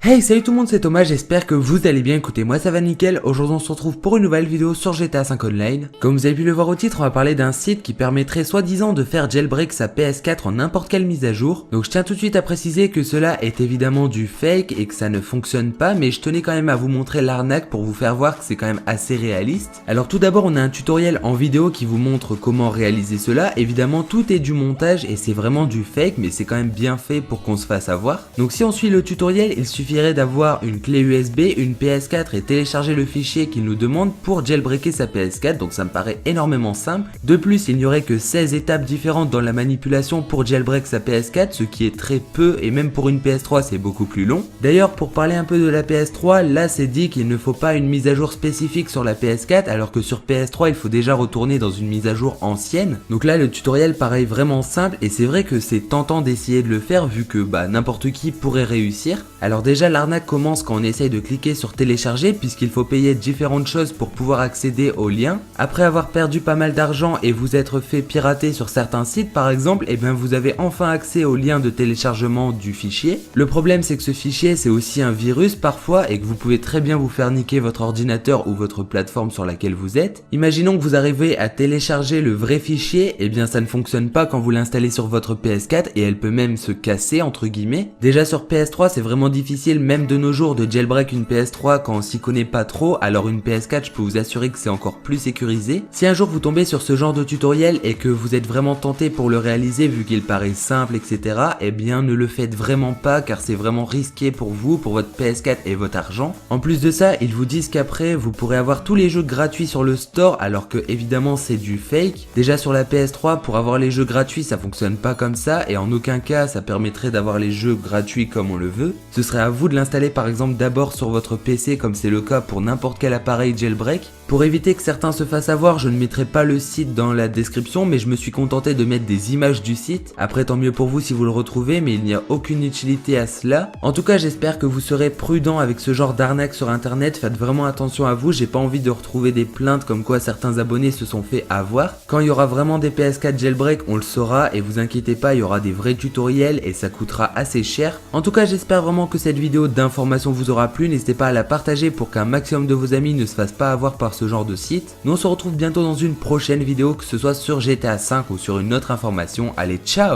Hey, salut tout le monde, c'est Thomas, j'espère que vous allez bien. Écoutez, moi ça va nickel. Aujourd'hui on se retrouve pour une nouvelle vidéo sur GTA 5 Online. Comme vous avez pu le voir au titre, on va parler d'un site qui permettrait soi-disant de faire jailbreak sa PS4 en n'importe quelle mise à jour. Donc je tiens tout de suite à préciser que cela est évidemment du fake et que ça ne fonctionne pas, mais je tenais quand même à vous montrer l'arnaque pour vous faire voir que c'est quand même assez réaliste. Alors tout d'abord, on a un tutoriel en vidéo qui vous montre comment réaliser cela. Évidemment tout est du montage et c'est vraiment du fake, mais c'est quand même bien fait pour qu'on se fasse avoir. Donc si on suit le tutoriel, il suffirait d'avoir une clé USB, une PS4 et télécharger le fichier qu'il nous demande pour jailbreaker sa PS4, donc ça me paraît énormément simple. De plus, il n'y aurait que 16 étapes différentes dans la manipulation pour jailbreak sa PS4, ce qui est très peu et même pour une PS3 c'est beaucoup plus long. D'ailleurs, pour parler un peu de la PS3, là c'est dit qu'il ne faut pas une mise à jour spécifique sur la PS4 alors que sur PS3 il faut déjà retourner dans une mise à jour ancienne. Donc là le tutoriel paraît vraiment simple et c'est vrai que c'est tentant d'essayer de le faire vu que n'importe qui pourrait réussir. Alors déjà l'arnaque commence quand on essaye de cliquer sur télécharger puisqu'il faut payer différentes choses pour pouvoir accéder au lien. Après avoir perdu pas mal d'argent et vous être fait pirater sur certains sites par exemple, et bien vous avez enfin accès au lien de téléchargement du fichier. Le problème c'est que ce fichier c'est aussi un virus parfois et que vous pouvez très bien vous faire niquer votre ordinateur ou votre plateforme sur laquelle vous êtes. Imaginons que vous arrivez à télécharger le vrai fichier, et bien ça ne fonctionne pas quand vous l'installez sur votre PS4 et elle peut même se casser entre guillemets. Déjà sur PS3 c'est vraiment difficile même de nos jours de jailbreak une PS3 quand on s'y connaît pas trop, alors une PS4 je peux vous assurer que c'est encore plus sécurisé. Si un jour vous tombez sur ce genre de tutoriel et que vous êtes vraiment tenté pour le réaliser vu qu'il paraît simple etc, eh bien ne le faites vraiment pas car c'est vraiment risqué pour vous, pour votre PS4 et votre argent. En plus de ça, ils vous disent qu'après vous pourrez avoir tous les jeux gratuits sur le store alors que évidemment c'est du fake. Déjà sur la PS3 pour avoir les jeux gratuits ça fonctionne pas comme ça et en aucun cas ça permettrait d'avoir les jeux gratuits comme on le veut. Ce serait à vous de l'installer par exemple d'abord sur votre PC comme c'est le cas pour n'importe quel appareil jailbreak. Pour éviter que certains se fassent avoir, je ne mettrai pas le site dans la description mais je me suis contenté de mettre des images du site. Après tant mieux pour vous si vous le retrouvez mais il n'y a aucune utilité à cela. En tout cas j'espère que vous serez prudent avec ce genre d'arnaque sur internet, faites vraiment attention à vous, j'ai pas envie de retrouver des plaintes comme quoi certains abonnés se sont fait avoir. Quand il y aura vraiment des PS4 jailbreak on le saura et vous inquiétez pas, il y aura des vrais tutoriels et ça coûtera assez cher. En tout cas j'espère vraiment que cette vidéo d'information vous aura plu, n'hésitez pas à la partager pour qu'un maximum de vos amis ne se fassent pas avoir par ce genre de site. Nous on se retrouve bientôt dans une prochaine vidéo, que ce soit sur GTA 5 ou sur une autre information. Allez, ciao!